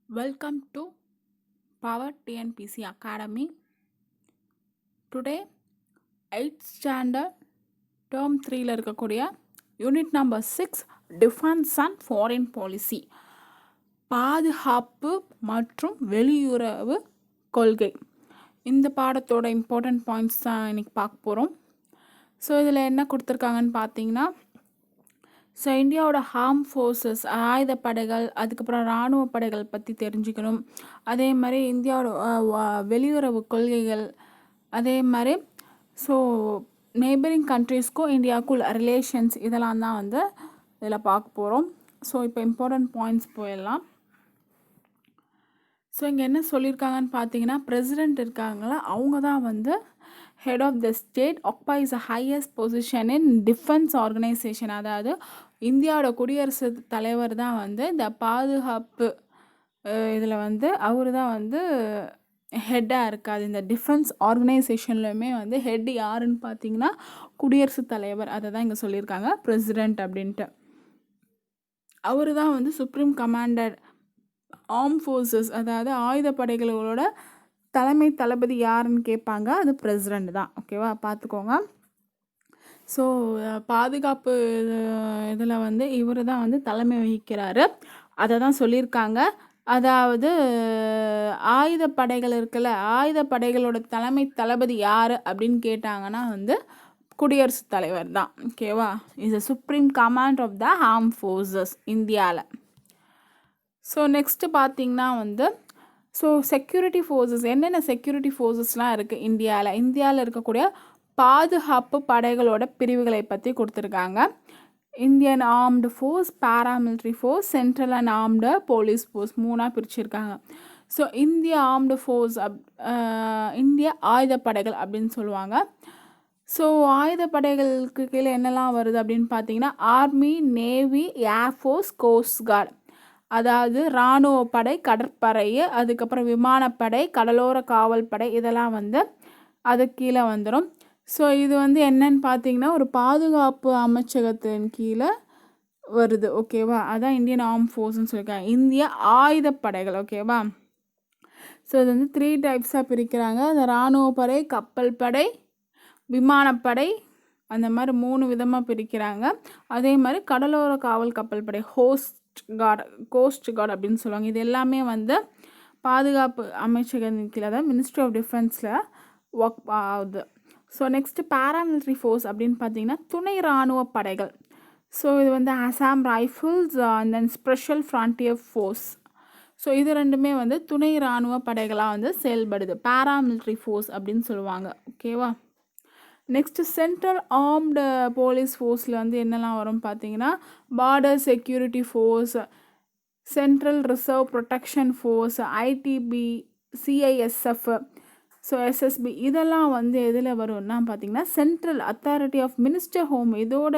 Welcome to Power TNPC Academy. Today, 8th standard term 3ல இருக்கக்கூடிய unit number 6 defence and foreign policy, பாதுகாப்பு மற்றும் வெளியுறவு கொள்கை. இந்த பாடத்தோட இம்பார்ட்டன்ட் பாயிண்ட்ஸ் தான் இன்னைக்கு பார்க்க போகிறோம். ஸோ இதில் என்ன கொடுத்துருக்காங்கன்னு பார்த்தீங்கன்னா, ஸோ இந்தியாவோட ஃபோர்ஸஸ் ஆயுதப்படைகள், அதுக்கப்புறம் இராணுவ படைகள் பற்றி தெரிஞ்சுக்கணும். அதே மாதிரி இந்தியாவோட வெளியுறவு கொள்கைகள், அதே மாதிரி ஸோ நெய்பரிங் கண்ட்ரீஸ்க்கும் இந்தியாவுக்குள் ரிலேஷன்ஸ், இதெல்லாம் தான் வந்து இதில் பார்க்க போகிறோம். ஸோ இப்போ இம்பார்ட்டன்ட் பாயிண்ட்ஸ் போயிடலாம். ஸோ இங்கே என்ன சொல்லியிருக்காங்கன்னு பார்த்தீங்கன்னா, பிரசிடெண்ட் இருக்காங்களா, அவங்க தான் வந்து head of the state occupies the highest position in defence organisation. அதாவது இந்தியாவோட குடியரசுத் தலைவர் தான் வந்து இந்த பாதுகாப்பு இதில் வந்து அவர் தான் வந்து ஹெட்டாக இருக்காது. இந்த டிஃபென்ஸ் ஆர்கனைசேஷன்லையுமே வந்து ஹெட் யாருன்னு பார்த்தீங்கன்னா குடியரசுத் தலைவர். அதை தான் இங்கே சொல்லியிருக்காங்க பிரசிடெண்ட் அப்படின்ட்டு. அவர் தான் வந்து சுப்ரீம் கமாண்டர் ஆர்ம் ஃபோர்ஸஸ், அதாவது ஆயுதப்படைகளோட தலைமை தளபதி யாருன்னு கேட்பாங்க, அது பிரசிடெண்ட் தான். ஓகேவா, பார்த்துக்கோங்க. ஸோ பாதுகாப்பு இதில் வந்து இவர் தான் வந்து தலைமை வகிக்கிறாரு, அதை தான் சொல்லியிருக்காங்க. அதாவது ஆயுதப்படைகள் இருக்குல்ல, ஆயுதப்படைகளோட தலைமை தளபதி யார் அப்படின்னு கேட்டாங்கன்னா வந்து குடியரசுத் தலைவர் தான். ஓகேவா, is a supreme command of the arm forces இந்தியாவில். ஸோ நெக்ஸ்ட்டு பார்த்தீங்கன்னா வந்து ஸோ செக்யூரிட்டி ஃபோர்ஸஸ், என்னென்ன செக்யூரிட்டி ஃபோர்ஸஸ்லாம் இருக்குது இந்தியாவில் இருக்கக்கூடிய பாதுகாப்பு படைகளோட பிரிவுகளை பற்றி கொடுத்துருக்காங்க. Indian armed force, paramilitary force, central and armed police force, மூணாக பிரிச்சுருக்காங்க. ஸோ இந்திய ஆர்ம்டு ஃபோர்ஸ் இந்திய ஆயுதப்படைகள் அப்படின்னு சொல்லுவாங்க. ஸோ ஆயுதப்படைகளுக்கு கீழே என்னெல்லாம் வருது அப்படின்னு பார்த்தீங்கன்னா, army, navy, air force, cost card, அதாவது இராணுவ படை, கடற்படை, அதுக்கப்புறம் விமானப்படை, கடலோர காவல் படை, இதெல்லாம் வந்து அது கீழே வந்துடும். ஸோ இது வந்து என்னன்னு பார்த்தீங்கன்னா ஒரு பாதுகாப்பு அமைச்சகத்தின் கீழே வருது. ஓகேவா, அதான் இந்தியன் ஆர்ம் ஃபோர்ஸ்ன்னு சொல்லியிருக்காங்க, இந்திய ஆயுதப்படைகள். ஓகேவா, ஸோ இது வந்து 3 டைப்ஸாக பிரிக்கிறாங்க. அந்த இராணுவ படை, கப்பல் படை, விமானப்படை, அந்த மாதிரி 3 விதமாக பிரிக்கிறாங்க. அதே மாதிரி கடலோர காவல் கப்பல் படை, கோஸ்ட் கார்டு அப்படின்னு சொல்லுவாங்க. இது எல்லாமே வந்து பாதுகாப்பு அமைச்சகத்தின் கீழே தான், மினிஸ்ட்ரி ஆஃப் டிஃபென்ஸில் ஒர்க் ஆகுது. ஸோ நெக்ஸ்ட்டு பாராமிலிட்ரி ஃபோர்ஸ் அப்படின்னு பார்த்தீங்கன்னா துணை இராணுவ படைகள். ஸோ இது வந்து Assam rifles and then special frontier force. So இது ரெண்டுமே வந்து துணை இராணுவ படைகளாக வந்து செயல்படுது, பாராமிலிட்ரி ஃபோர்ஸ் அப்படின்னு சொல்லுவாங்க. ஓகேவா, நெக்ஸ்ட்டு சென்ட்ரல் ஆர்ம்டு போலீஸ் ஃபோர்ஸில் வந்து என்னெல்லாம் வரும் பார்த்தீங்கன்னா, border security force, central reserve protection force, ITBP, CISF, so SSB, இதெல்லாம் வந்து எதில் வரும்னா பார்த்தீங்கன்னா central authority of minister home, இதோட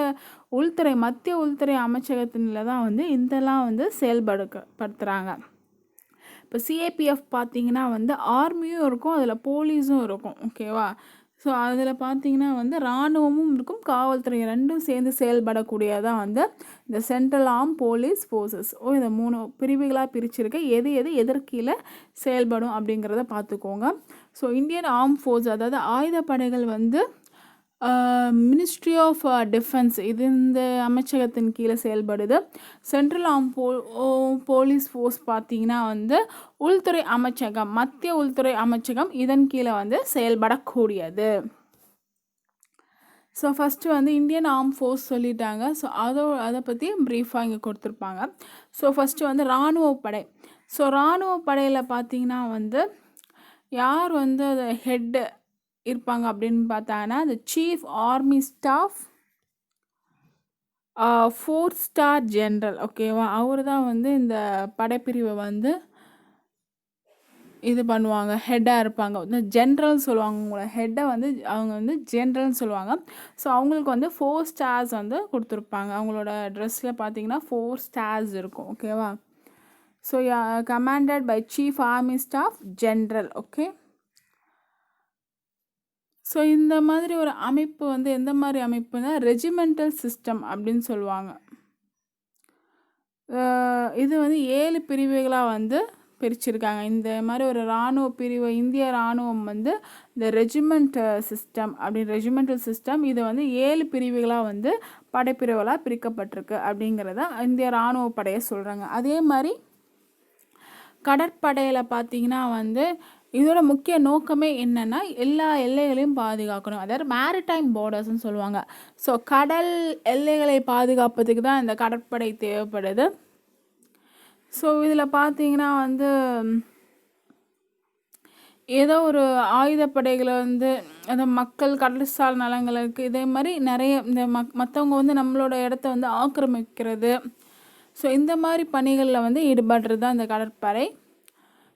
உள்துறை, மத்திய உள்துறை அமைச்சகத்தினில் தான் வந்து இதெல்லாம் வந்து செயல்படுத்துகிறாங்க. இப்போ சிஏபிஎஃப் பார்த்தீங்கன்னா வந்து ஆர்மியும் இருக்கும், அதில் போலீஸும் இருக்கும். ஓகேவா, ஸோ அதில் பார்த்தீங்கன்னா வந்து இராணுவமும் இருக்கும், காவல்துறை ரெண்டும் சேர்ந்து செயல்படக்கூடியதான் வந்து இந்த சென்ட்ரல் ஆர்ம் போலீஸ் ஃபோர்ஸஸ். இதை 3 பிரிவுகளாக பிரிச்சிருக்கு, எது எதற்கீழே செயல்படும் அப்படிங்கிறத பார்த்துக்கோங்க. ஸோ இந்தியன் ஆர்ம் ஃபோர்ஸ், அதாவது ஆயுதப்படைகள் வந்து மினிஸ்ட்ரி ஆஃப் டிஃபென்ஸ், இது இந்த அமைச்சகத்தின் கீழே செயல்படுது. சென்ட்ரல் ஆர்ம் போலீஸ் ஃபோர்ஸ் பார்த்தீங்கன்னா வந்து உள்துறை அமைச்சகம், மத்திய உள்துறை அமைச்சகம், இதன் கீழே வந்து செயல்படக்கூடியது. ஸோ ஃபஸ்ட்டு வந்து இந்தியன் ஆர்ம் ஃபோர்ஸ் சொல்லிட்டாங்க. ஸோ அதை பற்றி ப்ரீஃபாக இங்கே கொடுத்துருப்பாங்க. ஸோ ஃபஸ்ட்டு வந்து இராணுவ படை. ஸோ இராணுவ படையில் பார்த்தீங்கன்னா வந்து யார் வந்து அது ஹெட்டு இருப்பாங்க அப்படின்னு பார்த்தாங்கன்னா, the chief army staff 4 star general. ஓகேவா, அவர் தான் வந்து இந்த படைப்பிரிவை வந்து இது பண்ணுவாங்க, ஹெட்டாக இருப்பாங்க. இந்த ஜென்ரல் சொல்லுவாங்க, உங்களோட ஹெட்டை வந்து அவங்க வந்து ஜென்ரல்னு சொல்லுவாங்க. ஸோ அவங்களுக்கு வந்து 4 ஸ்டார்ஸ் வந்து கொடுத்துருப்பாங்க. அவங்களோட ட்ரெஸ்ஸில் பார்த்தீங்கன்னா 4 ஸ்டார்ஸ் இருக்கும். ஓகேவா, so commanded by chief army staff general. Okay, so இந்த மாதிரி ஒரு அமைப்பு வந்து எந்த மாதிரி அமைப்புனா ரெஜிமெண்டல் சிஸ்டம் அப்படின்னு சொல்லுவாங்க. இது வந்து 7 பிரிவுகளாக வந்து பிரிச்சிருக்காங்க. இந்த மாதிரி ஒரு இராணுவ பிரிவு இந்திய இராணுவம் வந்து இந்த ரெஜிமெண்டல் சிஸ்டம் இது வந்து 7 பிரிவுகளாக வந்து படைப்பிரிவுகளாக பிரிக்கப்பட்டிருக்கு அப்படிங்கிறத இந்திய இராணுவ படையை சொல்கிறாங்க. அதே மாதிரி கடற்படையில் பார்த்திங்கன்னா வந்து இதோட முக்கிய நோக்கமே என்னென்னா எல்லா எல்லைகளையும் பாதுகாக்கணும். அதாவது மேரிடைம் பார்டர்ஸ்ன்னு சொல்லுவாங்க. ஸோ கடல் எல்லைகளை பாதுகாப்பதுக்கு தான் இந்த கடற்படை தேவைப்படுது. ஸோ இதில் பார்த்தீங்கன்னா வந்து ஏதோ ஒரு ஆயுதப்படைகளை வந்து அந்த மக்கள் கடல்சார் நலங்களுக்கு இதே மாதிரி நிறைய இந்த மற்றவங்க வந்து நம்மளோட இடத்த வந்து ஆக்கிரமிக்கிறது, ஸோ இந்த மாதிரி பணிகளில் வந்து ஈடுபடுறது தான் இந்த கடற்படை.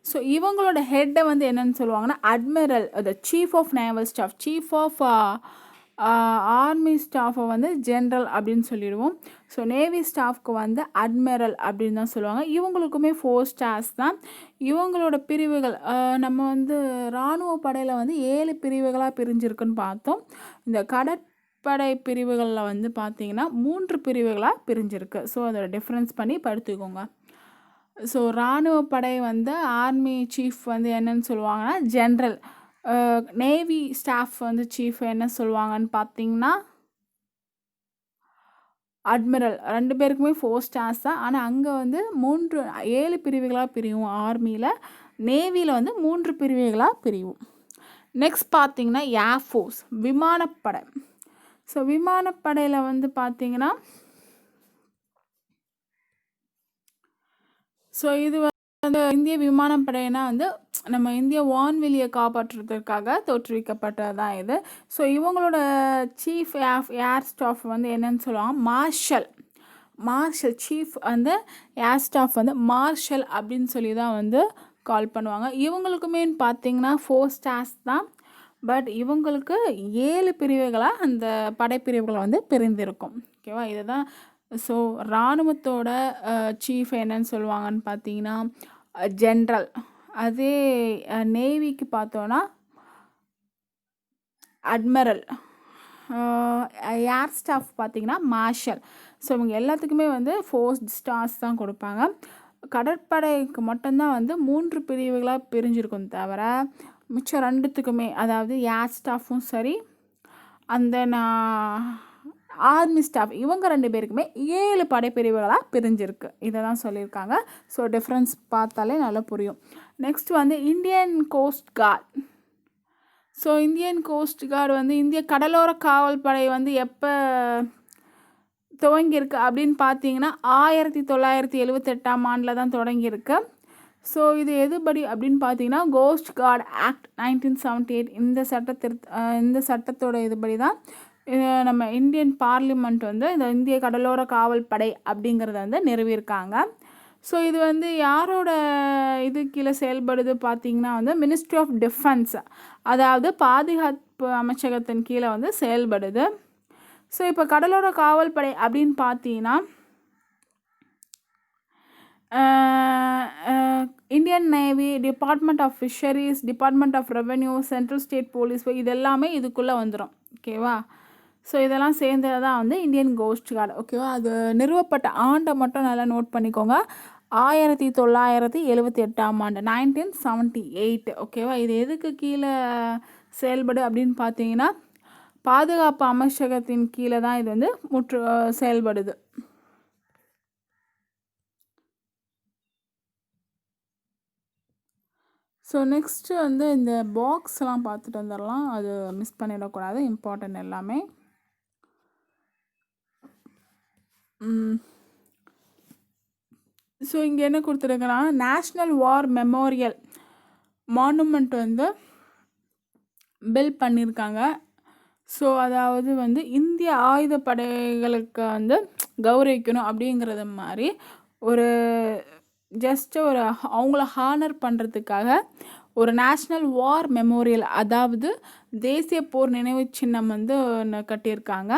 ஸோ இவங்களோட ஹெட்டை வந்து என்னென்னு சொல்லுவாங்கன்னா admiral, the chief of naval staff, chief of army ஸ்டாஃபை வந்து ஜென்ரல் அப்படின்னு சொல்லிடுவோம். ஸோ நேவி ஸ்டாஃப்க்கு வந்து அட்மிரல் அப்படின்னு தான் சொல்லுவாங்க. இவங்களுக்குமே 4 ஸ்டார்ஸ் தான். இவங்களோட பிரிவுகள் நம்ம வந்து இராணுவ படையில் வந்து 7 பிரிவுகளாக பிரிஞ்சிருக்குன்னு பார்த்தோம். இந்த கடற்படை பிரிவுகளில் வந்து பார்த்திங்கன்னா 3 பிரிவுகளாக பிரிஞ்சிருக்கு. ஸோ அதோட டிஃப்ரென்ஸ் பண்ணி படுத்துக்கோங்க. ஸோ இராணுவ படை வந்து ஆர்மி சீஃப் வந்து என்னன்னு சொல்லுவாங்கன்னா ஜென்ரல், நேவி ஸ்டாஃப் வந்து சீஃப் என்ன சொல்லுவாங்கன்னு பார்த்தீங்கன்னா அட்மிரல். 2 பேருக்குமே 4 ஸ்டார்ஸ் தான். ஆனால் அங்கே வந்து 7 பிரிவுகளாக பிரியும். ஆர்மியில் நேவியில் வந்து 3 பிரிவுகளாக பிரியும். நெக்ஸ்ட் பார்த்திங்கன்னா ஏர்ஃபோர்ஸ், விமானப்படை. ஸோ விமானப்படையில் வந்து பார்த்திங்கன்னா ஸோ இது வந்து இந்திய விமானப்படையினா வந்து நம்ம இந்திய வான்வெளியை காப்பாற்றுறதுக்காக தோற்றுவிக்கப்பட்டது தான் இது. ஸோ இவங்களோட சீஃப் ஏர் ஸ்டாஃப் வந்து என்னன்னு சொல்லுவாங்க மார்ஷல் சீஃப் வந்து ஏர் ஸ்டாஃப் வந்து மார்ஷல் அப்படின்னு சொல்லி தான் வந்து கால் பண்ணுவாங்க. இவங்களுக்குமே பார்த்திங்கன்னா 4 ஸ்டார்ஸ் தான். பட் இவங்களுக்கு 7 பிரிவுகளாக அந்த படைப்பிரிவுகளை வந்து பிரிந்திருக்கும். ஓகேவா? இதுதான். ஸோ இராணுவத்தோட சீஃப் என்னன்னு சொல்லுவாங்கன்னு பார்த்தீங்கன்னா ஜென்ரல். அதே நேவிக்கு பார்த்தோன்னா அட்மிரல். ஏர் ஸ்டாஃப் பார்த்திங்கன்னா மார்ஷல். ஸோ இவங்க எல்லாத்துக்குமே வந்து 4 ஸ்டார்ஸ் தான் கொடுப்பாங்க. கடற்படைக்கு மட்டும்தான் வந்து 3 பிரிவுகளாக பிரிஞ்சிருக்கும் தவிர மிச்சம் 2த்துக்குமே, அதாவது ஏர் ஸ்டாஃபும் சரி அந்த ஆர்மி ஸ்டாஃப், இவங்க 2 பேருக்குமே 7 படைப்பிரிவுகளாக பிரிஞ்சிருக்கு. இதை தான் சொல்லியிருக்காங்க. ஸோ டிஃப்ரென்ஸ் பார்த்தாலே நல்லா புரியும். நெக்ஸ்ட் வந்து Indian cost card. So Indian cost card வந்து இந்திய கடலோர காவல் படை வந்து எப்போ துவங்கியிருக்கு அப்படின்னு பார்த்தீங்கன்னா 1978ஆம் ஆண்டில் தான் தொடங்கியிருக்கு. ஸோ இது எதுபடி அப்படின்னு பார்த்தீங்கன்னா கோஸ்ட் கார்டு ஆக்ட் 1978 இந்த சட்டத்தோட இதுபடி தான் நம்ம இந்தியன் பார்லிமெண்ட் வந்து இந்த இந்திய கடலோர காவல் படை அப்படிங்கிறத வந்து நிறுவியிருக்காங்க. ஸோ இது வந்து யாரோட இது கீழே செயல்படுது பார்த்திங்கன்னா வந்து மினிஸ்ட்ரி ஆஃப் டிஃபென்ஸ், அதாவது பாதுகாப்பு அமைச்சகத்தின் கீழே வந்து செயல்படுது. ஸோ இப்போ கடலோர காவல் படை அப்படின்னு பார்த்தீங்கன்னா Indian navy, department of fisheries, department of revenue, central state police, இது எல்லாமே இதுக்குள்ளே வந்துடும். ஓகேவா? ஸோ இதெல்லாம் சேர்ந்தது தான் வந்து இந்தியன் கோஸ்ட் கார்டு. ஓகேவா? அது நிறுவப்பட்ட ஆண்டை மட்டும் நல்லா நோட் பண்ணிக்கோங்க. 1978ஆம் ஆண்டு 1978. ஓகேவா? இது எதுக்கு கீழே செயல்படு அப்படின்னு பார்த்தீங்கன்னா பாதுகாப்பு அமைச்சகத்தின் கீழே தான் இது வந்து செயல்படுது. ஸோ நெக்ஸ்ட்டு வந்து இந்த பாக்ஸ்லாம் பார்த்துட்டு வந்துடலாம். அது மிஸ் பண்ணிடக்கூடாது, இம்பார்ட்டன்ட் எல்லாமே. ஸோ இங்கே என்ன கொடுத்துருக்குன்னா நேஷ்னல் வார் மெமோரியல் மானுமெண்ட் வந்து பில்ட் பண்ணியிருக்காங்க. ஸோ அதாவது வந்து இந்திய ஆயுதப்படைகளுக்கு வந்து கௌரவிக்கணும் அப்படிங்கிறது மாதிரி ஒரு ஜஸ்ட்டு ஒரு அவங்கள ஹானர் பண்ணுறதுக்காக ஒரு நேஷ்னல் வார் மெமோரியல், அதாவது தேசிய போர் நினைவு சின்னம் வந்து கட்டியிருக்காங்க.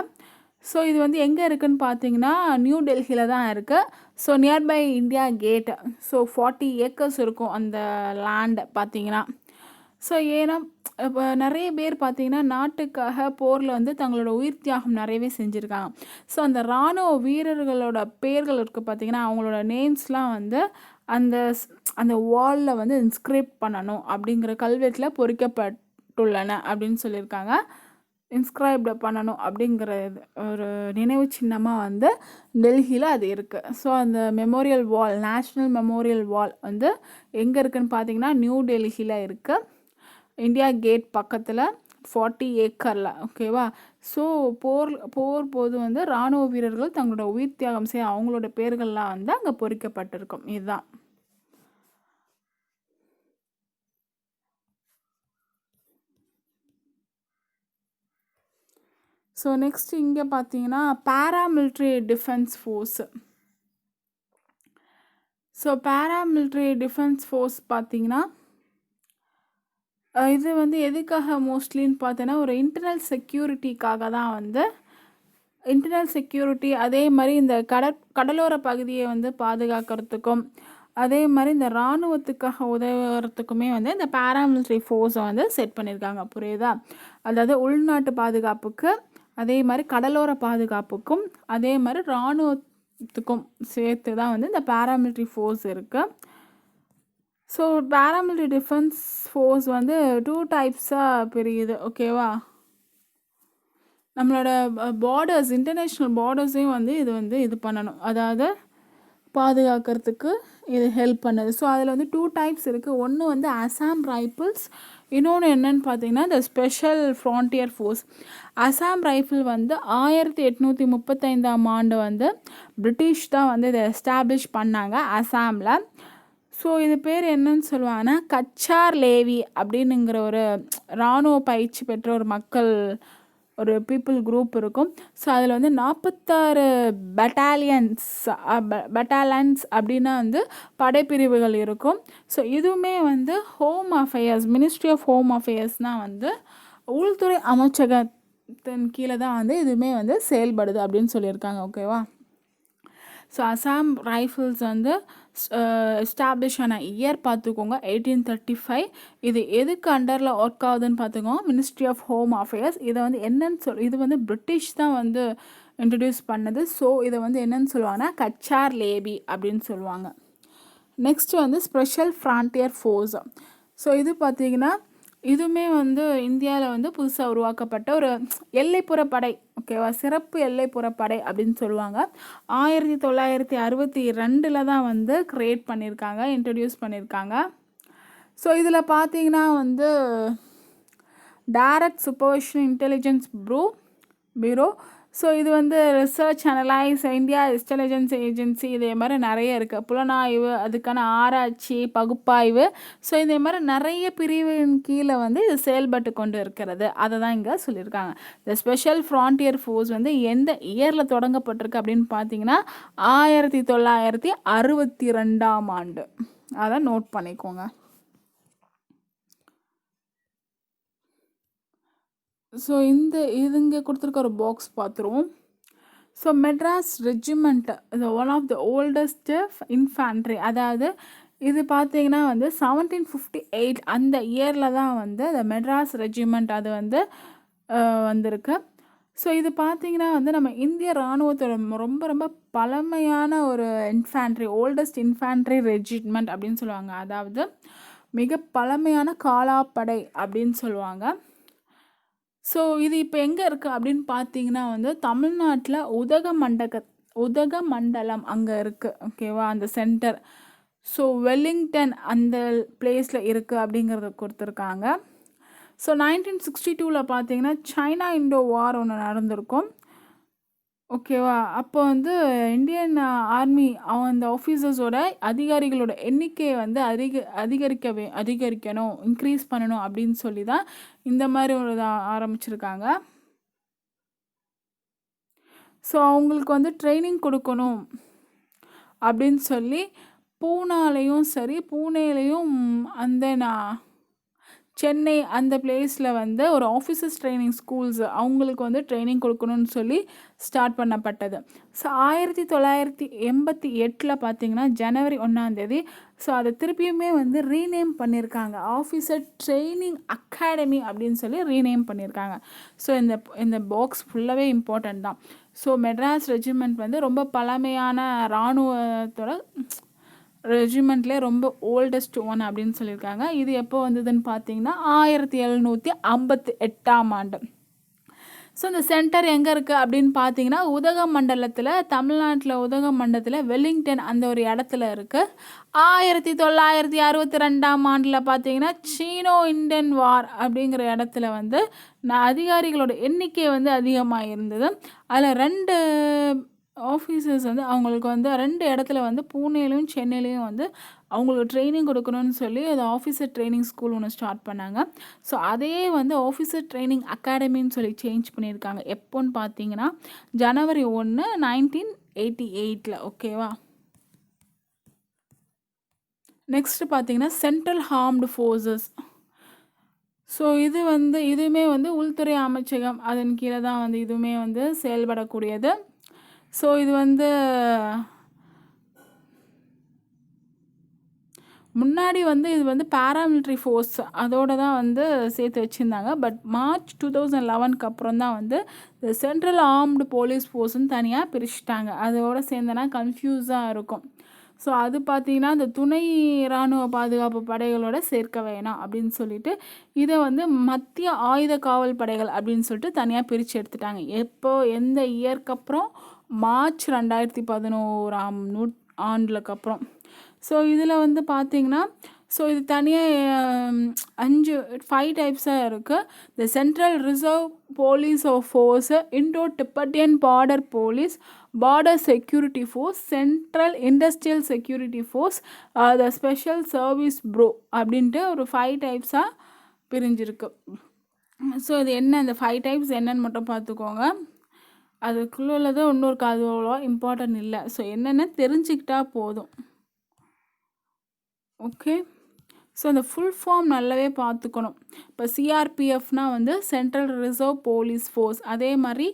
ஸோ இது வந்து எங்கே இருக்குதுன்னு பார்த்தீங்கன்னா நியூ டெல்லியில் தான் இருக்குது. So nearby India gate. So 40 acres இருக்கும் அந்த லேண்டு பார்த்தீங்கன்னா. ஸோ ஏன்னா இப்போ நிறைய பேர் பார்த்திங்கன்னா நாட்டுக்காக போரில் வந்து தங்களோட உயிர் தியாகம் நிறையவே செஞ்சுருக்காங்க. ஸோ அந்த இராணுவ வீரர்களோட பேர்கள் இருக்குது பார்த்திங்கன்னா, அவங்களோட நேம்ஸ்லாம் வந்து அந்த அந்த வாலில் வந்து இன்ஸ்கிரைப் பண்ணணும் அப்படிங்கிற கல்வெட்டில் பொறிக்கப்பட்டுள்ளன அப்படின்னு சொல்லியிருக்காங்க. இன்ஸ்கிரைப்டு பண்ணணும் அப்படிங்கிறது ஒரு நினைவு சின்னமாக வந்து டெல்லியில் அது இருக்குது. ஸோ அந்த மெமோரியல் வால், நேஷ்னல் மெமோரியல் வால் வந்து எங்கே இருக்குதுன்னு பார்த்தீங்கன்னா நியூ டெல்லியில் இருக்குது, இந்தியா கேட் பக்கத்தில் 40 ஏக்கரில். ஓகேவா? ஸோ போர் போது வந்து இராணுவ வீரர்கள் தங்களோட உயிர் தியாகம் செய்ய அவங்களோட பேர்கள்லாம் வந்து அங்கே பொறிக்கப்பட்டிருக்கும். இதுதான். ஸோ நெக்ஸ்ட் இங்கே பார்த்தீங்கன்னா paramilitary defence force. So paramilitary defence force பார்த்தீங்கன்னா இது வந்து எதுக்காக மோஸ்ட்லின்னு பார்த்தோன்னா ஒரு இன்டர்னல் செக்யூரிட்டிக்காக தான் வந்து இன்டர்னல் செக்யூரிட்டி, அதே மாதிரி இந்த கடலோர பகுதியை வந்து பாதுகாக்கிறதுக்கும், அதே மாதிரி இந்த இராணுவத்துக்காக உதவுறதுக்குமே வந்து இந்த பேராமிலிட்ரி ஃபோர்ஸை வந்து செட் பண்ணியிருக்காங்க. புரியுதா? அதாவது உள்நாட்டு பாதுகாப்புக்கு, அதே மாதிரி கடலோர பாதுகாப்புக்கும், அதே மாதிரி இராணுவத்துக்கும் சேர்த்து தான் வந்து இந்த பேராமிலிட்ரி ஃபோர்ஸ் இருக்குது. ஸோ பேராமிலிட்ரி டிஃபென்ஸ் ஃபோர்ஸ் வந்து 2 டைப்ஸாக பிரியுது. ஓகேவா? நம்மளோட பார்டர்ஸ், இன்டர்நேஷ்னல் பார்டர்ஸையும் வந்து இது பண்ணணும், அதாவது பாதுகாக்கிறதுக்கு இது ஹெல்ப் பண்ணுது. ஸோ அதில் வந்து 2 டைப்ஸ் இருக்குது. ஒன்று வந்து அசாம் ரைஃபிள்ஸ், இன்னொன்று என்னன்னு பார்த்தீங்கன்னா இந்த special frontier force. Assam rifle வந்து 1835ஆம் ஆண்டு வந்து பிரிட்டிஷ் தான் வந்து இதை எஸ்டாப்ளிஷ் பண்ணாங்க அசாமில். ஸோ இது பேர் என்னன்னு சொல்லுவாங்கன்னா கச்சார் லேவி அப்படின்னுங்கிற ஒரு இராணுவ பயிற்சி பெற்ற ஒரு மக்கள், ஒரு பீப்புள் குரூப் இருக்கும். ஸோ அதில் வந்து 46 பெட்டாலியன்ஸ் அப்படின்னா வந்து படைப்பிரிவுகள் இருக்கும். ஸோ இதுவுமே வந்து home affairs, ministry of home அஃபேர்ஸ்னால் வந்து உள்துறை அமைச்சகத்தின் கீழே தான் வந்து இதுவுமே வந்து செயல்படுது அப்படின்னு சொல்லியிருக்காங்க. ஓகேவா? ஸோ அசாம் ரைஃபிள்ஸ் வந்து எஸ்டாப்ளிஷ் ஆன இயர் பார்த்துக்கோங்க 1835. இது எதுக்கு அண்டரில் ஒர்க் ஆகுதுன்னு பார்த்துக்கோங்க, மினிஸ்ட்ரி ஆஃப் ஹோம் அஃபேர்ஸ். இதை வந்து என்னன்னு இது வந்து பிரிட்டிஷ் தான் வந்து இன்ட்ரடியூஸ் பண்ணது. ஸோ இதை வந்து என்னன்னு சொல்லுவாங்கன்னா கச்சார் லேவி அப்படின்னு சொல்லுவாங்க. நெக்ஸ்ட் வந்து ஸ்பெஷல் ஃப்ரான்டியர் ஃபோர்ஸ். ஸோ இது பார்த்திங்கன்னா இதுவுமே வந்து இந்தியாவில் வந்து புதுசாக உருவாக்கப்பட்ட ஒரு எல்லைப்புற படை. ஓகேவா? சிறப்பு எல்லைப்புற படை அப்படின்னு சொல்லுவாங்க. 1962 தான் வந்து க்ரியேட் பண்ணியிருக்காங்க, இன்ட்ரடியூஸ் பண்ணியிருக்காங்க. ஸோ இதில் பார்த்தீங்கன்னா வந்து direct supervision intelligence bureau. So இது வந்து research analyse, India intelligence agency, இதே மாதிரி நிறைய இருக்குது. புலனாய்வு, அதுக்கான ஆராய்ச்சி, பகுப்பாய்வு. ஸோ இதே மாதிரி நிறைய பிரிவின் கீழே வந்து இது செயல்பட்டு கொண்டு இருக்கிறது. அதை தான் இங்கே சொல்லியிருக்காங்க. இந்த ஸ்பெஷல் ஃப்ரான்டியர் ஃபோர்ஸ் வந்து எந்த இயரில் தொடங்கப்பட்டிருக்கு அப்படின்னு பார்த்தீங்கன்னா 1962ஆம் ஆண்டு. அதை நோட் பண்ணிக்கோங்க. ஸோ இங்கே கொடுத்துருக்க ஒரு பாக்ஸ் பார்த்துருவோம். ஸோ மெட்ராஸ் ரெஜிமெண்ட் இது one of the oldest infantry. அதாவது இது பார்த்தீங்கன்னா வந்து 1758 அந்த இயரில் தான் வந்து இந்த மெட்ராஸ் ரெஜிமெண்ட் அது வந்து வந்திருக்கு. ஸோ இது பார்த்தீங்கன்னா வந்து நம்ம இந்திய இராணுவத்தோட ரொம்ப ரொம்ப பழமையான ஒரு இன்ஃபேண்ட்ரி, ஓல்டஸ்ட் இன்ஃபேண்ட்ரி ரெஜிமெண்ட் அப்படின்னு சொல்லுவாங்க. அதாவது மிக பழமையான காலாப்படை அப்படின்னு சொல்லுவாங்க. ஸோ இது இப்போ எங்கே இருக்குது அப்படின்னு பார்த்தீங்கன்னா வந்து தமிழ்நாட்டில் உதகமண்டலம் அங்கே இருக்குது. ஓகேவா? அந்த சென்டர். ஸோ வெல்லிங்டன் அந்த பிளேஸில் இருக்குது அப்படிங்கிறத கொடுத்துருக்காங்க. ஸோ 1962 பார்த்தீங்கன்னா சைனா இண்டோ வார் ஒன்று நடந்திருக்கும். ஓகேவா? அப்போ வந்து இந்தியன் ஆர்மி அந்த ஆஃபீஸர்ஸோட அதிகாரிகளோட எண்ணிக்கையை வந்து அதிகரிக்கணும், இன்க்ரீஸ் பண்ணணும் அப்படின்னு சொல்லி தான் இந்த மாதிரி ஒரு ஆரம்பிச்சிருக்காங்க. ஸோ அவங்களுக்கு வந்து ட்ரைனிங் கொடுக்கணும் அப்படின்னு சொல்லி பூனாலையும் சரி, பூனேலையும் அந்த சென்னை அந்த பிளேஸில் வந்து ஒரு ஆஃபீஸர்ஸ் ட்ரைனிங் ஸ்கூல்ஸ் அவங்களுக்கு வந்து ட்ரைனிங் கொடுக்கணும்னு சொல்லி ஸ்டார்ட் பண்ணப்பட்டது. ஸோ 1988 பார்த்தீங்கன்னா ஜனவரி 1 ஸோ அதை திருப்பியுமே வந்து ரீநேம் பண்ணியிருக்காங்க, ஆஃபீஸர் ட்ரைனிங் அகாடமி அப்படின்னு சொல்லி ரீநேம் பண்ணியிருக்காங்க. ஸோ இந்த பாக்ஸ் ஃபுல்லாகவே இம்பார்ட்டண்ட் தான். ஸோ மெட்ராஸ் ரெஜிமெண்ட் வந்து ரொம்ப பழமையான இராணுவத்தோட ரெஜிமெண்ட்லேயே ரொம்ப ஓல்டஸ்ட் ஒன் அப்படின்னு சொல்லியிருக்காங்க. இது எப்போ வந்ததுன்னு பார்த்தீங்கன்னா 1758ஆம் ஆண்டு. ஸோ இந்த சென்டர் எங்கே இருக்குது அப்படின்னு பார்த்தீங்கன்னா உதகமண்டலத்தில், தமிழ்நாட்டில் உதகமண்டலத்தில் வெல்லிங்டன் அந்த ஒரு இடத்துல இருக்குது. 1962ஆம் ஆண்டில் பார்த்தீங்கன்னா சீனோ இண்டியன் வார் அப்படிங்கிற இடத்துல வந்து அதிகாரிகளோட எண்ணிக்கை வந்து அதிகமாக இருந்தது. அதில் 2 ஆஃபீஸர்ஸ் வந்து அவங்களுக்கு வந்து 2 இடத்துல வந்து பூனேலையும் சென்னையிலையும் வந்து அவங்களுக்கு ட்ரைனிங் கொடுக்கணும்னு சொல்லி அது ஆஃபீஸர் ட்ரைனிங் ஸ்கூல் ஒன்று ஸ்டார்ட் பண்ணாங்க. ஸோ அதே வந்து ஆஃபீஸர் ட்ரைனிங் அகாடமின்னு சொல்லி சேஞ்ச் பண்ணியிருக்காங்க. எப்போன்னு பார்த்தீங்கன்னா ஜனவரி 1, 1988. ஓகேவா. நெக்ஸ்ட்டு பார்த்தீங்கன்னா சென்ட்ரல் ஆர்ம்டு ஃபோர்ஸஸ். ஸோ இது வந்து இதுவுமே வந்து உள்துறை அமைச்சகம் அதன் கீழே தான் வந்து இதுவுமே வந்து செயல்படக்கூடியது. ஸோ இது வந்து முன்னாடி வந்து இது வந்து பாராமிலிட்ரி ஃபோர்ஸ் அதோட தான் வந்து சேர்த்து வச்சுருந்தாங்க. பட் மார்ச் 2011க்கு அப்புறம் தான் வந்து இந்த சென்ட்ரல் ஆர்ம்டு போலீஸ் ஃபோர்ஸ்னு தனியாக பிரிச்சுட்டாங்க. அதோட சேர்ந்தனா கன்ஃபியூஸாக இருக்கும். ஸோ அது பார்த்திங்கன்னா இந்த துணை இராணுவ பாதுகாப்பு படைகளோட சேர்க்க வேணாம் அப்படின்னு சொல்லிட்டு இதை வந்து மத்திய ஆயுத காவல் படைகள் அப்படின்னு சொல்லிட்டு தனியாக பிரித்து எடுத்துட்டாங்க. எந்த இயருக்கு அப்புறம் மார்ச் 2011ஆம் ஆண்டுக்கு அப்புறம். ஸோ இதில் வந்து பார்த்திங்கன்னா ஸோ இது தனியாக 5 டைப்ஸாக இருக்குது. The central reserve police of force, Indo Tibetan border police, border security force, central industrial security force, the special service pro அப்படின்ட்டு ஒரு 5 டைப்ஸாக பிரிஞ்சிருக்கு. ஸோ இது என்ன இந்த 5 டைப்ஸ் என்னன்னு மட்டும் பார்த்துக்கோங்க. அதுக்குள்ளே உள்ளது இன்னொரு அவ்வளோ இம்பார்ட்டன்ட் இல்லை. ஸோ என்னென்ன தெரிஞ்சுக்கிட்டா போதும். ஓகே. ஸோ அந்த ஃபுல் ஃபார்ம் நல்லாவே பார்த்துக்கணும். இப்போ சிஆர்பிஎஃப்னா வந்து சென்ட்ரல் ரிசர்வ் போலீஸ் ஃபோர்ஸ், அதே மாதிரி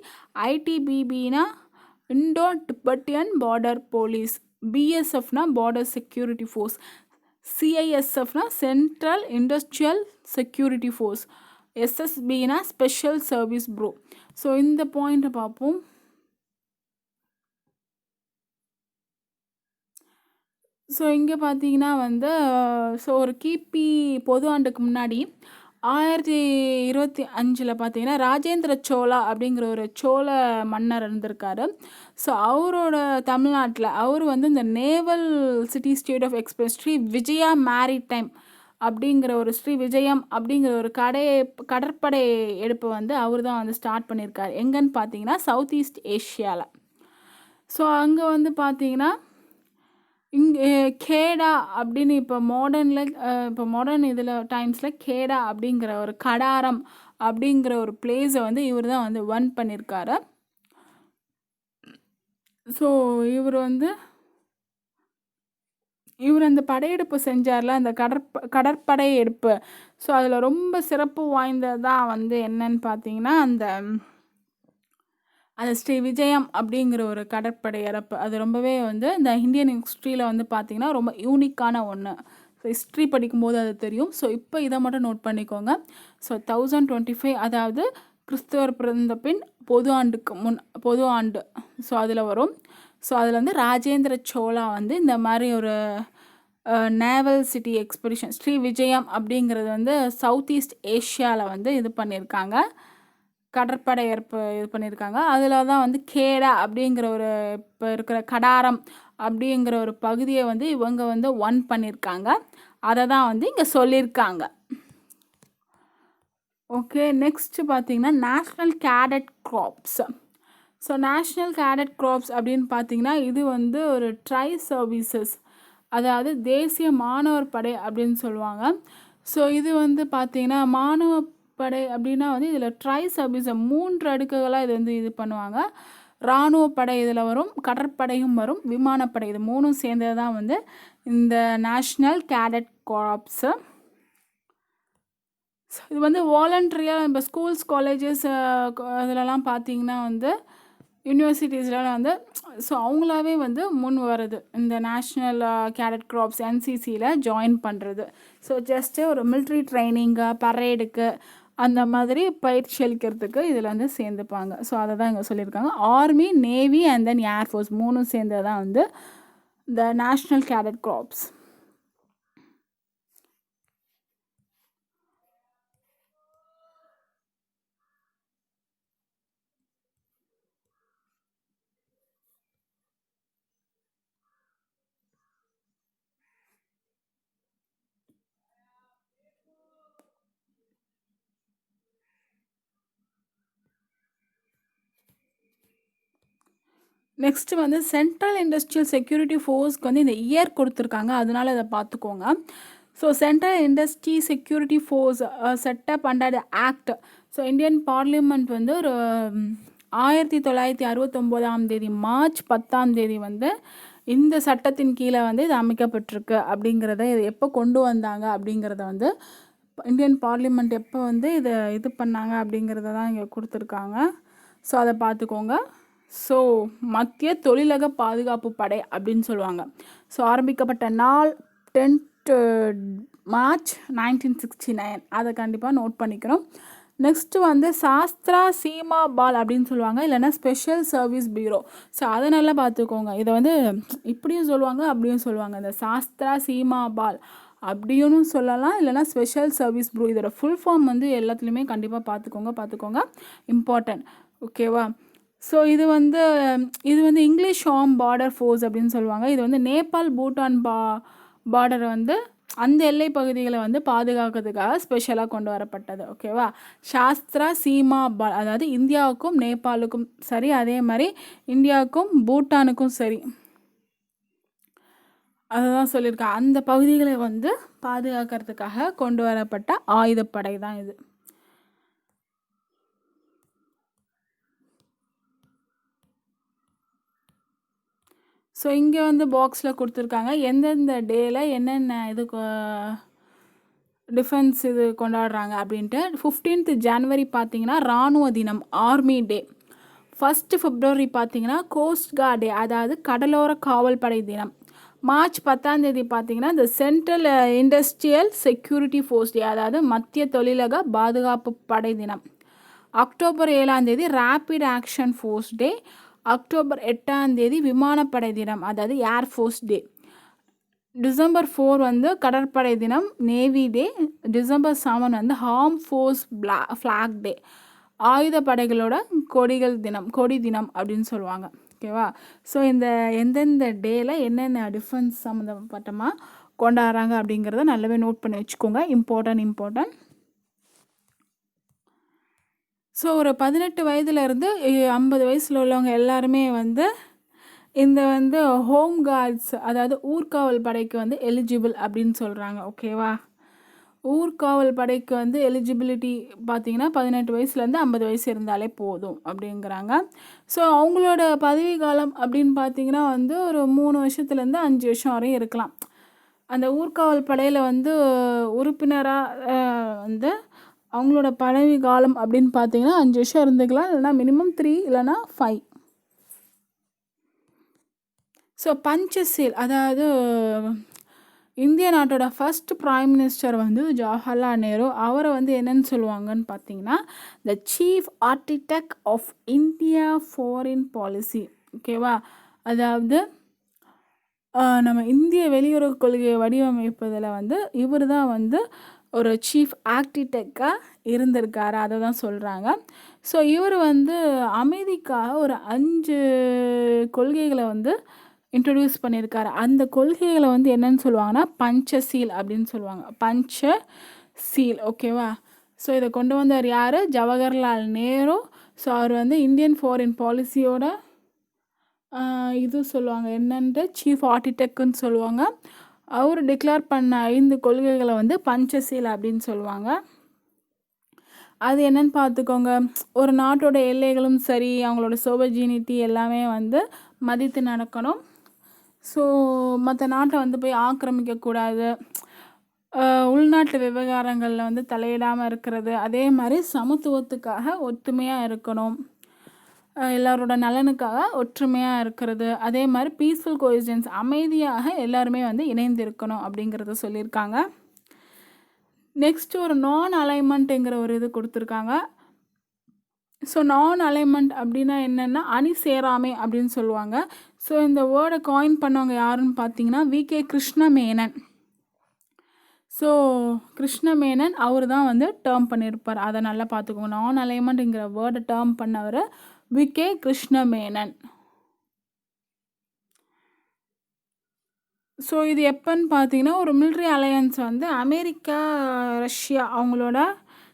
ஐடிபிபினா இண்டோ டிபெட்டியன் பார்டர் போலீஸ், பிஎஸ்எஃப்னா பார்டர் செக்யூரிட்டி ஃபோர்ஸ், சிஐஎஸ்எஃப்னா சென்ட்ரல் இண்டஸ்ட்ரியல் செக்யூரிட்டி ஃபோர்ஸ், எஸ்எஸ்பினா ஸ்பெஷல் சர்வீஸ் ப்ரோ. ஸோ இந்த பாயிண்ட்டை பார்ப்போம். ஸோ இங்கே பார்த்தீங்கன்னா வந்து ஸோ ஒரு கிபி பொது ஆண்டுக்கு முன்னாடி 1025 பார்த்தீங்கன்னா ராஜேந்திர சோழா அப்படிங்கிற ஒரு சோழ மன்னர் இருந்திருக்காரு. ஸோ அவரோட தமிழ்நாட்டில் அவர் வந்து இந்த naval city state of express Shri Vijaya maritime அப்படிங்கிற ஒரு ஸ்ரீ விஜயம் அப்படிங்கிற ஒரு கடற்படை எடுப்பை வந்து அவர் தான் வந்து ஸ்டார்ட் பண்ணியிருக்காரு. எங்கன்னு பார்த்தீங்கன்னா சவுத் ஈஸ்ட் ஏஷியாவில். ஸோ அங்கே வந்து பார்த்தீங்கன்னா இங்கே கேடா அப்படின்னு இப்போ மாடர்ன் இதில் டைம்ஸில் கேடா அப்படிங்கிற ஒரு கடாரம் அப்படிங்கிற ஒரு பிளேஸை வந்து இவர் தான் வந்து ஒன் பண்ணியிருக்காரு. ஸோ இவர் அந்த படையெடுப்பு செஞ்சார்ல, அந்த கடற்படை எடுப்பு. ஸோ அதில் ரொம்ப சிறப்பு வாய்ந்ததாக வந்து என்னன்னு பார்த்தீங்கன்னா அந்த ஸ்ரீ விஜயம் அப்படிங்கிற ஒரு கடற்படை இறப்பு. அது ரொம்பவே வந்து இந்த இந்தியன் ஹிஸ்ட்ரியில் வந்து பார்த்திங்கன்னா ரொம்ப யூனிக்கான ஒன்று. ஸோ ஹிஸ்ட்ரி படிக்கும்போது அது தெரியும். ஸோ இப்போ இதை மட்டும் நோட் பண்ணிக்கோங்க. ஸோ 1025 அதாவது கிறிஸ்துவர் பிறந்த பின் பொது ஆண்டு ஸோ அதில் வரும். ஸோ அதில் வந்து ராஜேந்திர சோழா வந்து இந்த மாதிரி ஒரு நேவல் சிட்டி எக்ஸ்பெடிஷன் ஸ்ரீ விஜயம் அப்படிங்கிறது வந்து சவுத் ஈஸ்ட் ஏஷியாவில் வந்து இது பண்ணியிருக்காங்க, கடற்படை ஏற்பு இது பண்ணியிருக்காங்க. அதில் தான் வந்து கேடா அப்படிங்கிற ஒரு இப்போ இருக்கிற கடாரம் அப்படிங்கிற ஒரு பகுதியை வந்து இவங்க வந்து ஒன் பண்ணியிருக்காங்க. அதை தான் வந்து இங்கே சொல்லியிருக்காங்க. ஓகே. நெக்ஸ்ட்டு பார்த்திங்கன்னா national cadet crops. So national cadet crops அப்படின்னு பார்த்திங்கன்னா இது வந்து ஒரு ட்ரை சர்வீசஸ், அதாவது தேசிய மாணவர் படை அப்படின்னு சொல்லுவாங்க. ஸோ இது வந்து பார்த்திங்கன்னா மாணவ படை அப்படின்னா வந்து இதில் ட்ரை சர்வீஸை 3 அடுக்குகளாக இது வந்து இது பண்ணுவாங்க. இராணுவ படை இதில் வரும், கடற்படையும் வரும், விமானப்படை, இது 3ம் சேர்ந்தது தான் வந்து இந்த நேஷ்னல் கேடட் கார்ப்ஸு. இது வந்து வாலண்ட்ரியாக இப்போ ஸ்கூல்ஸ் காலேஜஸ் அதிலலாம் பார்த்திங்கன்னா வந்து யூனிவர்சிட்டிஸ்லாம் வந்து ஸோ அவங்களாவே வந்து முன் வருது இந்த நேஷ்னல் கேடட் கார்ப்ஸ் என்சிசியில் ஜாயின் பண்ணுறது. ஸோ ஜஸ்ட்டு ஒரு மிலிட்ரி ட்ரைனிங்கு, பரேடுக்கு அந்த மாதிரி பயிற்சி அளிக்கிறதுக்கு இதில் வந்து சேர்ந்துப்பாங்க. ஸோ அதை தான் இங்கே சொல்லியிருக்காங்க. Army, navy and then air force 3ம் சேர்ந்தது தான் வந்து the National Cadet Corps. Next வந்து சென்ட்ரல் இண்டஸ்ட்ரியல் செக்யூரிட்டி ஃபோர்ஸ்க்கு வந்து இந்த இயர் கொடுத்துருக்காங்க, அதனால இதை பார்த்துக்கோங்க. So central industry security force setup under the act. So Indian parliament வந்து ஒரு 1969 மார்ச் 10 வந்து இந்த சட்டத்தின் கீழே வந்து இது அமைக்கப்பட்டிருக்கு அப்படிங்கிறத இது எப்போ கொண்டு வந்தாங்க அப்படிங்கிறத வந்து இந்தியன் பார்லிமெண்ட் எப்போ வந்து இது பண்ணாங்க அப்படிங்கிறத தான் இங்கே கொடுத்துருக்காங்க. ஸோ அதை பார்த்துக்கோங்க. ஸோ மத்திய தொழிலக பாதுகாப்பு படை அப்படின்னு சொல்லுவாங்க. ஸோ ஆரம்பிக்கப்பட்ட நாள் 10th மார்ச் 1969. அதை கண்டிப்பாக நோட் பண்ணிக்கணும். நெக்ஸ்ட்டு வந்து சாஸ்திரா சீமா பால் அப்படின்னு சொல்லுவாங்க, இல்லைன்னா ஸ்பெஷல் சர்வீஸ் பியூரோ. ஸோ அதை நல்லா பார்த்துக்கோங்க. இதை வந்து இப்படியும் சொல்லுவாங்க அப்படியும் சொல்லுவாங்க. இந்த சாஸ்திரா சீமா பால் அப்படியும் சொல்லலாம், இல்லைனா ஸ்பெஷல் சர்வீஸ் பியூரோ. இதோட ஃபுல் ஃபார்ம் வந்து எல்லாத்துலேயுமே கண்டிப்பாக பார்த்துக்கோங்க, இம்பார்ட்டன்ட். ஓகேவா? ஸோ இது வந்து இங்கிலீஷ் ஹோம் பார்டர் ஃபோர்ஸ் அப்படின்னு சொல்லுவாங்க. இது வந்து நேபாள் பூட்டான் பார்டரை வந்து அந்த எல்லை பகுதிகளை வந்து பாதுகாக்கிறதுக்காக ஸ்பெஷலாக கொண்டு வரப்பட்டது. ஓகேவா? சாஸ்திரா சீமா பால், அதாவது இந்தியாவுக்கும் நேபாளுக்கும் சரி, அதே மாதிரி இந்தியாவுக்கும் பூட்டானுக்கும் சரி, அதை தான் சொல்லியிருக்கேன். அந்த பகுதிகளை வந்து பாதுகாக்கிறதுக்காக கொண்டு வரப்பட்ட ஆயுதப்படை தான் இது. ஸோ இங்கே வந்து பாக்ஸில் கொடுத்துருக்காங்க எந்தெந்த டேயில் என்னென்ன இது டிஃபென்ஸ் இது கொண்டாடுறாங்க அப்படின்ட்டு. 15th ஜனவரி பார்த்தீங்கன்னா இராணுவ தினம், ஆர்மி டே. 1st February பார்த்தீங்கன்னா கோஸ்ட் கார்ட் டே, அதாவது கடலோர காவல் படை தினம். மார்ச் 10 பார்த்தீங்கன்னா இந்த central industrial security force day, அதாவது மத்திய தொழிலக பாதுகாப்பு படை தினம். October 7 rapid action force day. October 8 விமானப்படை தினம், அதாவது ஏர்ஃபோர்ஸ் டே. டிசம்பர் 4 வந்து கடற்படை தினம், நேவி டே. டிசம்பர் 7 வந்து ஆர்ம் ஃபோர்ஸ் ஃப்ளாக் டே, ஆயுதப்படைகளோட கொடி தினம் அப்படின்னு சொல்லுவாங்க. ஓகேவா? ஸோ இந்த எந்தெந்த டேயில் என்னென்ன டிஃபென்ஸ் சம்மந்தப்பட்டமாக கொண்டாடுறாங்க அப்படிங்கிறத நல்லாவே நோட் பண்ணி வச்சுக்கோங்க. இம்பார்ட்டன்ட். ஸோ ஒரு 18 வயதுலேருந்து 50 வயசில் உள்ளவங்க எல்லாருமே வந்து இந்த வந்து ஹோம் கார்ட்ஸ், அதாவது ஊர்காவல் படைக்கு வந்து எலிஜிபிள் அப்படின்னு சொல்கிறாங்க. ஓகேவா? ஊர்காவல் படைக்கு வந்து எலிஜிபிலிட்டி பார்த்தீங்கன்னா 18 வயசுலேருந்து 50 வயசு இருந்தாலே போதும் அப்படிங்கிறாங்க. ஸோ அவங்களோட பதவி காலம் அப்படின்னு பார்த்தீங்கன்னா வந்து ஒரு 3 வருஷத்துலேருந்து 5 வருஷம் வரையும் இருக்கலாம். அந்த ஊர்காவல் படையில் வந்து உறுப்பினராக வந்து அவங்களோட பதவி காலம் அப்படின்னு பார்த்தீங்கன்னா 5 வருஷம் இருந்துக்கலாம், இல்லைனா மினிமம் 3 இல்லைனா 5. ஸோ பஞ்சசீல், அதாவது இந்திய நாட்டோட ஃபர்ஸ்ட் பிரைம் மினிஸ்டர் வந்து ஜவஹர்லால் நேரு. அவரை வந்து என்னன்னு சொல்லுவாங்கன்னு பார்த்தீங்கன்னா the chief architect of India foreign policy. ஓகேவா? அதாவது நம்ம இந்திய வெளியுறவு கொள்கையை வடிவமைப்பதில் வந்து இவர் தான் வந்து ஒரு சீஃப் ஆர்கிடெக்டாக இருந்திருக்காரு, அதை தான் சொல்கிறாங்க. ஸோ இவர் வந்து அமைதிக்காக ஒரு 5 கொள்கைகளை வந்து இன்ட்ரடியூஸ் பண்ணியிருக்காரு. அந்த கொள்கைகளை வந்து என்னன்னு சொல்லுவாங்கன்னா பஞ்சசீல் அப்படின்னு சொல்லுவாங்க. பஞ்சசீல். ஓகேவா? ஸோ இதை கொண்டு வந்தவர் யார்? ஜவஹர்லால் நேரு. ஸோ அவர் வந்து இந்தியன் ஃபாரின் பாலிசியோட இது சொல்லுவாங்க என்னன்ட்டு சீஃப் ஆர்கிடெக்ட்னு சொல்லுவாங்க. அவர் டிக்ளேர் பண்ண 5 கொள்கைகளை வந்து பஞ்சசீல் அப்படின்னு சொல்லுவாங்க. அது என்னன்னு பார்த்துக்கோங்க. ஒரு நாட்டோட எல்லைகளும் சரி, அவங்களோட சோபர்ஜினிட்டி எல்லாமே வந்து மதித்து நடக்கணும். ஸோ மற்ற நாட்டை வந்து போய் ஆக்கிரமிக்கக்கூடாது, உள்நாட்டு விவகாரங்களில் வந்து தலையிடாமல் இருக்கிறது, அதே மாதிரி சமத்துவத்துக்காக ஒற்றுமையாக இருக்கணும், எல்லாரோட நலனுக்காக ஒற்றுமையாக இருக்கிறது, அதே மாதிரி பீஸ்ஃபுல் கோஎக்ஸிஸ்டன்ஸ், அமைதியாக எல்லாருமே வந்து இணைந்து இருக்கணும் அப்படிங்கிறத சொல்லியிருக்காங்க. நெக்ஸ்ட்டு ஒரு நான் அலைன்மெண்ட்டுங்கிற ஒரு இது கொடுத்துருக்காங்க. ஸோ நான் அலைன்மெண்ட் அப்படின்னா என்னென்னா அணி சேராமை அப்படின்னு சொல்லுவாங்க. ஸோ இந்த வேர்டை காயின் பண்ணவங்க யாருன்னு பார்த்தீங்கன்னா விகே கிருஷ்ணமேனன். ஸோ கிருஷ்ணமேனன் அவர் தான் வந்து டேர்ம் பண்ணியிருப்பார். அதை நல்லா பார்த்துக்கோங்க. நான் அலைன்மெண்ட்டுங்கிற வேர்டை டேர்ம் பண்ணவர் விகே கிருஷ்ணமேனன். ஸோ இது எப்போன்னு பார்த்தீங்கன்னா ஒரு மிலிட்ரி அலையன்ஸ் வந்து அமெரிக்கா ரஷ்யா அவங்களோட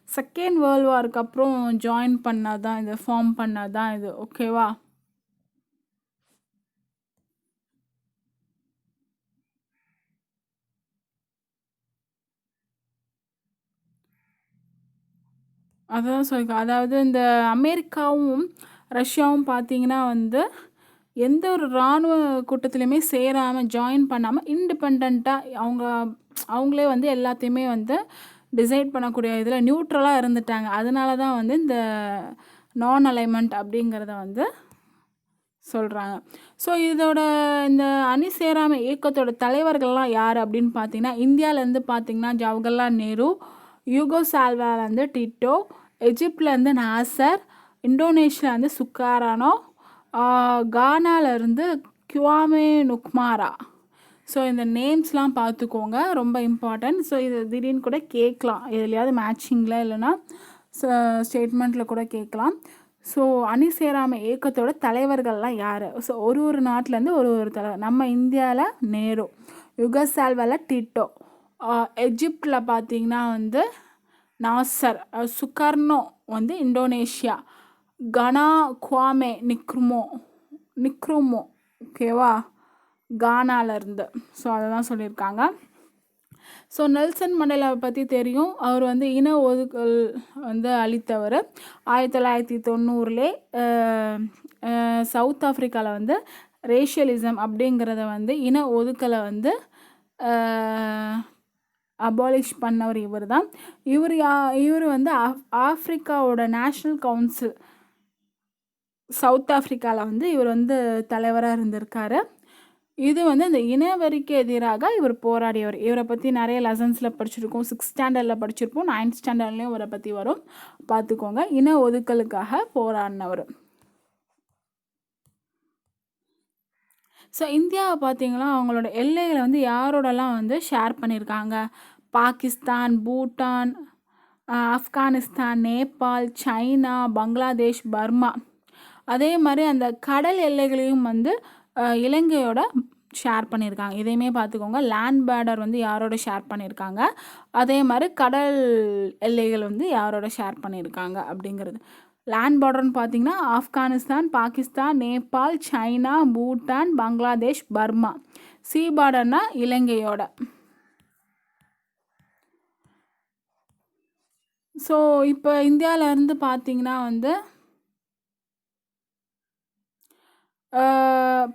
செகண்ட் வேர்ல்டு வாருக்கு அப்புறம் ஜாயின் பண்ணது தான் இது, ஃபார்ம் பண்ணது தான் இது. ஓகேவா? அதான் சொல்லியிருக்கேன். அதாவது இந்த அமெரிக்காவும் ரஷ்யாவும் பார்த்தீங்கன்னா வந்து எந்த ஒரு இராணுவ கூட்டத்துலையுமே சேராமல் ஜாயின் பண்ணாமல் இண்டிபெண்ட்டாக அவங்களே வந்து எல்லாத்தையுமே வந்து டிசைட் பண்ணக்கூடிய இதில் நியூட்ரலாக இருந்துட்டாங்க. அதனால தான் வந்து இந்த நான் அலைன்மெண்ட் அப்படிங்கிறத வந்து சொல்கிறாங்க. ஸோ இதோட இந்த அணி சேராமை இயக்கத்தோட தலைவர்கள்லாம் யார் அப்படின்னு பார்த்தீங்கன்னா இந்தியாவிலேருந்து பார்த்தீங்கன்னா ஜவஹர்லால் நேரு, யூகோஸ்லாவியாவிலேருந்து டிட்டோ, எஜிப்ட்லேருந்து நாசர், இந்தோனேஷியாவிலேருந்து சுக்காரானோ, கானாலேருந்து குவாமே நுக்மாரா. ஸோ இந்த நேம்ஸ்லாம் பார்த்துக்கோங்க, ரொம்ப இம்பார்ட்டன்ட். ஸோ இது திடீர்னு கூட கேட்கலாம், எதுலையாவது மேட்சிங்கில் இல்லைன்னா ஸ்டேட்மெண்ட்டில் கூட கேட்கலாம். ஸோ அணி சேராமை இயக்கத்தோட தலைவர்கள்லாம் யார்? ஸோ ஒரு நாட்டிலேருந்து ஒரு தலைவர். நம்ம இந்தியாவில் நேரு, யுகோஸ்லாவியாவில் டிட்டோ, எஜிப்டில் பார்த்தீங்கன்னா வந்து நாசர், சுகர்னோ வந்து இந்தோனேஷியா, கனா குவாமே நிக்ருமோ ஓகேவா, கானாலேருந்து. ஸோ அதை தான் சொல்லியிருக்காங்க. ஸோ நெல்சன் மண்டேலாவை பற்றி தெரியும். அவர் வந்து இன ஒதுக்கல் வந்து அளித்தவர். 1990 சவுத் ஆஃப்ரிக்காவில் வந்து ரேஷியலிசம் அப்படிங்கிறத வந்து இன ஒதுக்கலை வந்து அபாலிஷ் பண்ணவர் இவர் தான். இவர் வந்து ஆஃப்ரிக்காவோட நேஷ்னல் கவுன்சில் சவுத் ஆஃப்ரிக்காவில் வந்து இவர் வந்து தலைவராக இருந்திருக்காரு. இது வந்து இந்த இனவெறிக்கு எதிராக இவர் போராடியவர். இவரை பற்றி நிறைய லெசன்ஸில் படிச்சிருக்கோம். 6th ஸ்டாண்டர்டில் படிச்சிருப்போம், 9th ஸ்டாண்டர்ட்லேயும் இவரை பற்றி வரும், பார்த்துக்கோங்க. இன ஒதுக்கலுக்காக போராடினவர். ஸோ இந்தியாவை பார்த்தீங்கன்னா அவங்களோட எல்லைகளை வந்து யாரோடலாம் வந்து ஷேர் பண்ணியிருக்காங்க? Pakistan, Bhutan, Afghanistan, Nepal, China, Bangladesh, Burma. அதே மாதிரி அந்த கடல் எல்லைகளையும் வந்து இலங்கையோட ஷேர் பண்ணியிருக்காங்க. இதையுமே பார்த்துக்கோங்க. லேண்ட் பார்டர் வந்து யாரோட ஷேர் பண்ணியிருக்காங்க, அதே மாதிரி கடல் எல்லைகள் வந்து யாரோட ஷேர் பண்ணியிருக்காங்க அப்படிங்கிறது. லேண்ட் பார்டர்னு பார்த்தீங்கன்னா Afghanistan, Pakistan, Nepal, China, Bhutan, Bangladesh, Burma. Sea பார்டர்னா இலங்கையோட. ஸோ இப்போ இந்தியாவிலேருந்து பார்த்தீங்கன்னா வந்து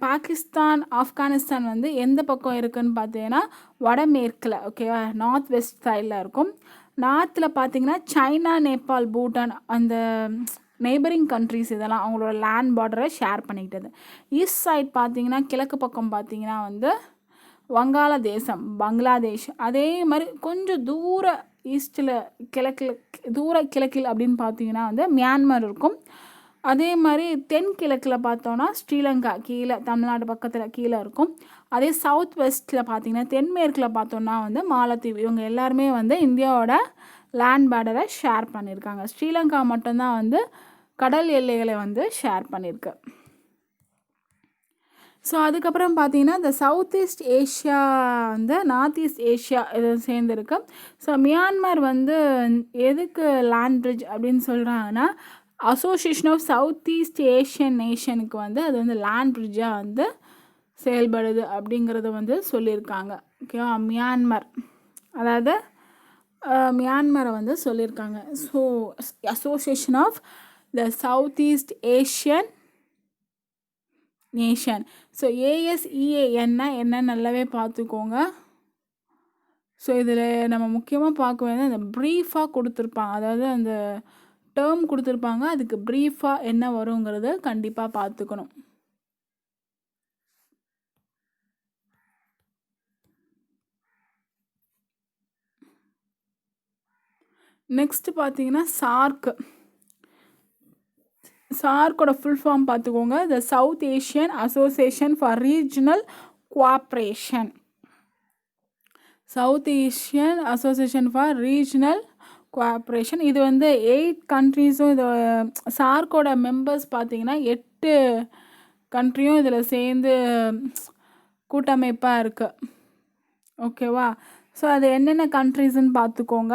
பாகிஸ்தான், ஆப்கானிஸ்தான் வந்து எந்த பக்கம் இருக்குதுன்னு பார்த்தீங்கன்னா வடமேற்கில், ஓகேவா, நார்த் வெஸ்ட் சைடில் இருக்கும். நார்த்தில் பார்த்தீங்கன்னா சைனா, நேபாள், பூட்டான் அந்த நெய்பரிங் கண்ட்ரிஸ் இதெல்லாம் அவங்களோட லேண்ட் பார்டரை ஷேர் பண்ணிக்கிட்டது. ஈஸ்ட் சைட் பார்த்தீங்கன்னா கிழக்கு பக்கம் பார்த்தீங்கன்னா வந்து வங்காளதேசம், பங்களாதேஷ். அதே மாதிரி கொஞ்சம் தூர ஈஸ்டில் கிழக்கில் அப்படின்னு பார்த்தீங்கன்னா வந்து மியான்மர் இருக்கும். அதே மாதிரி தென்கிழக்கில் பார்த்தோன்னா ஸ்ரீலங்கா கீழே தமிழ்நாடு பக்கத்தில் கீழே இருக்கும். அதே சவுத் வெஸ்ட்டில் பார்த்தீங்கன்னா தென்மேற்கில் பார்த்தோன்னா வந்து மாலத்தீவு. இவங்க எல்லாருமே வந்து இந்தியாவோட லேண்ட் பார்டரை ஷேர் பண்ணியிருக்காங்க. ஸ்ரீலங்கா மட்டும்தான் வந்து கடல் எல்லைகளை வந்து ஷேர் பண்ணியிருக்கு. ஸோ அதுக்கப்புறம் பார்த்தீங்கன்னா இந்த சவுத் ஈஸ்ட் ஏஷியா வந்து நார்த் ஈஸ்ட் ஏஷியா இது சேர்ந்துருக்கு. ஸோ மியான்மர் வந்து எதுக்கு லேண்ட் பிரிட்ஜ் அப்படின்னு சொல்கிறாங்கன்னா association of south east Asian நேஷனுக்கு வந்து அது வந்து லேண்ட் பிரிட்ஜாக வந்து செயல்படுது அப்படிங்கிறத வந்து சொல்லியிருக்காங்க. ஓகேவா, மியான்மர் அதாவது மியான்மரை வந்து சொல்லியிருக்காங்க. So association of the south east Asian nation. So ASEANனா என்ன நல்லாவே பார்த்துக்கோங்க. ஸோ இதில் நம்ம முக்கியமாக பார்க்க வேண்டியது அந்த ப்ரீஃபாக கொடுத்துருப்பாங்க, அதாவது அந்த டேர்ம் கொடுத்துருப்பாங்க, அதுக்கு ப்ரீஃபாக என்ன வருங்கிறத கண்டிப்பாக பார்த்துக்கணும். நெக்ஸ்ட்டு பார்த்தீங்கன்னா சார்க். சார்க்கோட ஃபுல் ஃபார்ம் பார்த்துக்கோங்க, the south Asian association for regional cooperation. South Asian association for regional cooperation. இது வந்து 8 கண்ட்ரீஸும் இது சார்க்கோட மெம்பர்ஸ் பார்த்திங்கன்னா 8 கண்ட்ரியும் இதில் சேர்ந்து கூட்டமைப்பாக இருக்குது. ஓகேவா? ஸோ அது என்னென்ன கண்ட்ரீஸ்ன்னு பார்த்துக்கோங்க.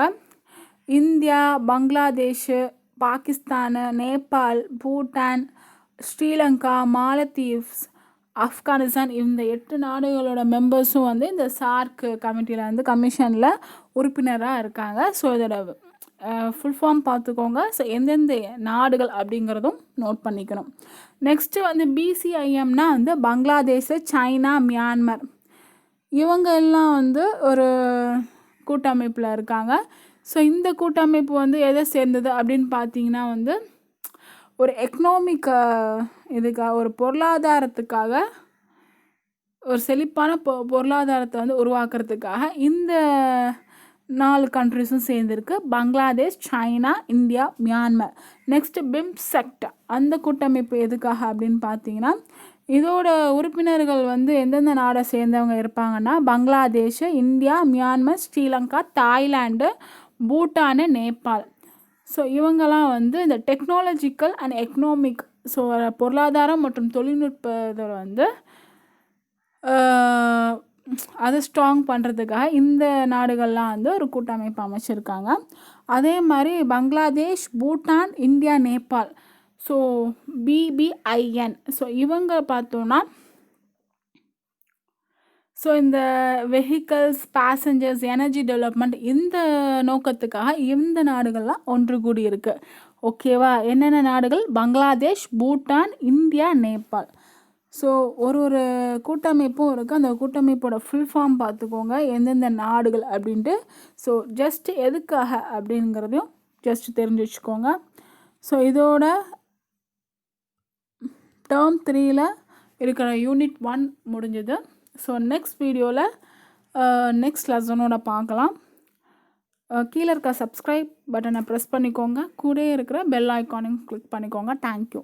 இந்தியா, பங்களாதேஷ், பாகிஸ்தான், நேபாள், பூட்டான், ஸ்ரீலங்கா, மாலத்தீவ்ஸ், ஆப்கானிஸ்தான், இந்த 8 நாடுகளோட மெம்பர்ஸும் வந்து இந்த சார்க் கமிட்டியில் வந்து கமிஷனில் உறுப்பினராக இருக்காங்க. ஸோ இதோட ஃபுல் ஃபார்ம் பார்த்துக்கோங்க. ஸோ எந்தெந்த நாடுகள் அப்படிங்கிறதும் நோட் பண்ணிக்கணும். நெக்ஸ்ட்டு வந்து பிசிஐஎம்னா வந்து பங்களாதேஷ், சைனா, மியான்மர், இவங்க எல்லாம் வந்து ஒரு கூட்டமைப்பில் இருக்காங்க. ஸோ இந்த கூட்டமைப்பு வந்து எதை சேர்ந்தது அப்படின்னு பார்த்தீங்கன்னா வந்து ஒரு எக்கனாமிக் இதுக்காக, ஒரு பொருளாதாரத்துக்காக, ஒரு செழிப்பான பொருளாதாரத்தை வந்து உருவாக்குறதுக்காக இந்த 4 கண்ட்ரிஸும் சேர்ந்துருக்கு. Bangladesh, China, India, Myanmar. Next BIMSTEC, அந்த கூட்டமைப்பு எதுக்காக அப்படின்னு பார்த்தீங்கன்னா இதோட உறுப்பினர்கள் வந்து எந்தெந்த நாடை சேர்ந்தவங்க இருப்பாங்கன்னா Bangladesh, India, Myanmar, Sri Lanka, Thailand, Bhutan, Nepal. So இவங்கெல்லாம் வந்து இந்த டெக்னாலஜிக்கல் அண்ட் எக்கனாமிக், ஸோ பொருளாதாரம் மற்றும் தொழில்நுட்பத்தில் வந்து அதை ஸ்ட்ராங் பண்ணுறதுக்காக இந்த நாடுகள்லாம் வந்து ஒரு கூட்டமைப்பு அமைச்சிருக்காங்க. அதே மாதிரி Bangladesh, Bhutan, India, Nepal, so BBIN. So இவங்க பார்த்தோன்னா ஸோ இந்த வெஹிக்கல்ஸ், பேசஞ்சர்ஸ், எனர்ஜி டெவலப்மெண்ட், இந்த நோக்கத்துக்காக இந்த நாடுகள்லாம் ஒன்று கூடி இருக்குது. ஓகேவா? என்னென்ன நாடுகள்? பங்களாதேஷ், பூட்டான், இந்தியா, நேபாள். ஸோ ஒரு கூட்டமைப்பும் இருக்குது. அந்த கூட்டமைப்போட ஃபுல் ஃபார்ம் பார்த்துக்கோங்க, எந்தெந்த நாடுகள் அப்படின்ட்டு. ஸோ ஜஸ்ட் எதுக்காக அப்படிங்கிறதையும் ஜஸ்ட் தெரிஞ்சு வச்சுக்கோங்க. ஸோ இதோட டேர்ம் 3ல் இருக்கிற யூனிட் 1 முடிஞ்சது. ஸோ நெக்ஸ்ட் வீடியோவில் நெக்ஸ்ட் லெசனோட பார்க்கலாம். கீழே இருக்க சப்ஸ்கிரைப் பட்டனை ப்ரெஸ் பண்ணிக்கோங்க, கூட இருக்கிற பெல் ஐக்கானையும் கிளிக் பண்ணிக்கோங்க. தேங்க்யூ.